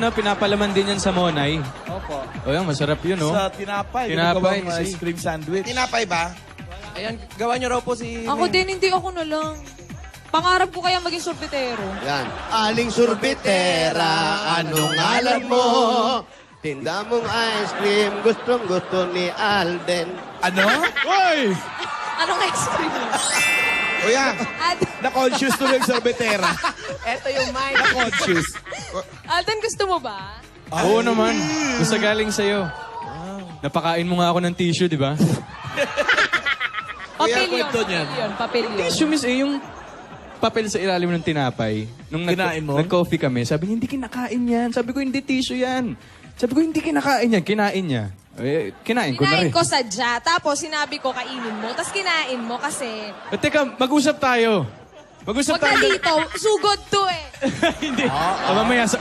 Na pinapalaman din yan sa Monay. Opo. O yan, masarap yun, no? Sa tinapay. Tinapay, Ginagawang ice cream sandwich. Tinapay ba? Ayan, gawa niyo raw po si... Ako din, hindi ako na lang. Pangarap ko kaya maging sorbetero. Yan. Aling sorbetera, anong alam mo? Tinda mong ice cream, gustong-gusto ni Alden. Ano? Hoy! Anong ice cream? Kuya, Na-conscious tuloy yung sorbetera. Eto yung mine. Na-conscious. Alden, gusto mo ba? Oo naman. Basta galing sa'yo. Napakain mo nga ako ng tissue, di ba? Papel yun. kwento niyan. Papel yun. Tissue, miss, yung papel sa ilalim ng tinapay. Nung Kinain mo? nag-coffee kami, sabi niya, hindi kinakain yan. Sabi ko, hindi tissue yan. Sabi ko, hindi kinakain yan. Kinain niya. Eh, kinain ko na rin. Kinain ko sadya. Tapos sinabi ko, kainin mo. Tapos kinain mo kasi... Teka, mag-usap tayo. Mag-usap Wag na tayo. dito. Sugod to eh. Hindi. Mamaya sa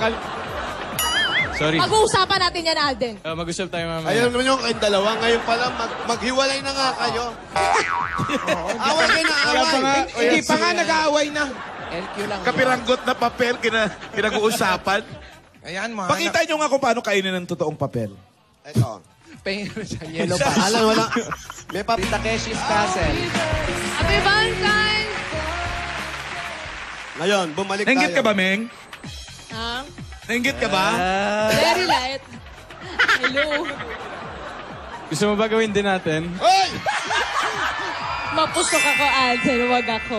Sorry. Pag-uusapan natin yan, Alden. Mag-usap tayo mamaya. Ayun naman yung kayong dalawa. Ngayon pa lang, maghiwalay na nga kayo. Away kayo na away. hindi pa nga nag-aaway na. LQ lang. Kapiranggot na papel pinag-uusapan. Ayan, mga Pakita nyo nga kung paano kainin ng totoong papel. Ito. Pahingin siya, yellow pa. Alan, wala. May Takeshi's Castle. Happy Valentine's! Ngayon, bumalik tayo. Nainggit ka ba, Meng? Ha? Nainggit ka ba? Very light. Hello. Gusto mo ba gawin din natin? Hoy! Mapusok ako, Alden. Wag ako.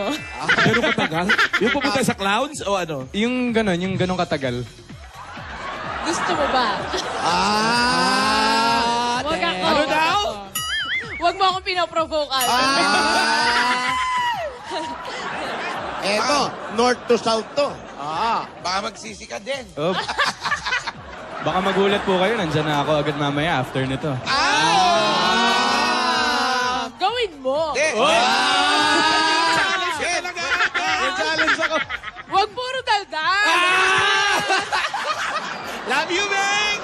Ganun katagal? Yung pupunta sa clowns o ano? Yung ganong katagal. Gusto mo ba? Wag ako. Ano wag daw? ako. Wag mo akong pinoprovoke, Alden. Eto, north to south to. Baka magsisi ka din. Oh. Baka magulat po kayo. Nandyan na ako agad mamaya after nito. Gawin mo. Challenge ako. Wag puro daldal. Love you, Meng!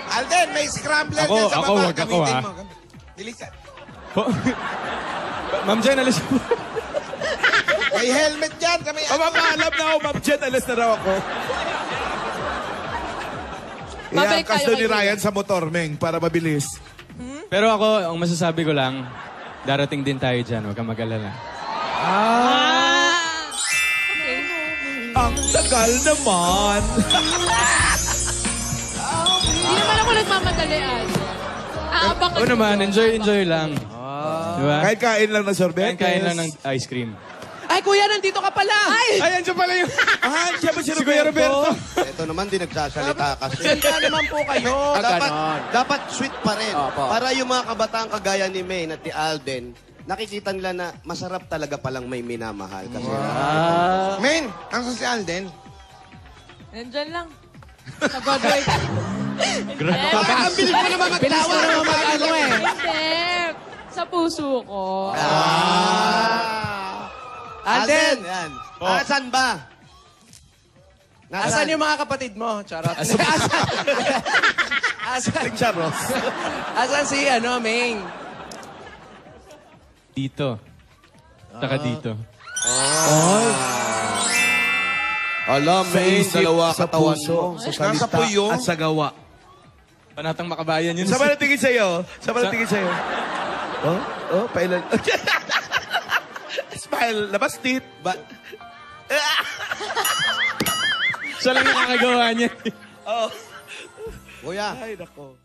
Alden, may scrambler Ako, dyan sa ako, baba. wag ako, Gamitin ha? mo. Bilisan. Ma'am Jen, alis po. May helmet dyan. Sa may Mapapaalam na ako, Ma'am Jen. Alis na raw ako. Babalik Iangkas tayo daw ni kay Ryan sa motor, Meng, para mabilis. Pero ako, ang masasabi ko lang, darating din tayo dyan. Huwag kang mag-alala. Okay. Ang tagal naman. Hindi naman ako nagmamadali, Alden. Aabang Oo naman, enjoy lang. Diba? Kahit kain lang ng sorbetes. Kain lang ng ice cream. Ay, kuya, nandito ka pala! Ay! Ayan siya pala yung... Siya ba si Kuya Roberto? Ito naman, di nagsasalita kasi. Sanda naman po kayo. Dapat sweet pa rin. Opo. Para yung mga kabataan kagaya ni May at ni Alden, nakikita nila na masarap talaga palang may minamahal. Kasi Men, ang si Alden. Nandyan lang. Sa Broadway. Ang bilis mo naman Bilis magtawa. mo naman mag-ano eh. Hindi. Sa puso ko. Alden! Yan. Asan ba? Asan yung mga kapatid mo? Charot. Asan? Charot. Asan si, Ming? Dito. Saka dito. Alam, may dalawa sa katawan puso, mo. sa Nasa salita, puyo. at sa gawa. Panatang makabayan yun. Sa tingin sa'yo? Sa tingin sa'yo? Pailan. Smile. Labas teeth. Siya lang nakakagawa niya. Kuya, Ay, nako.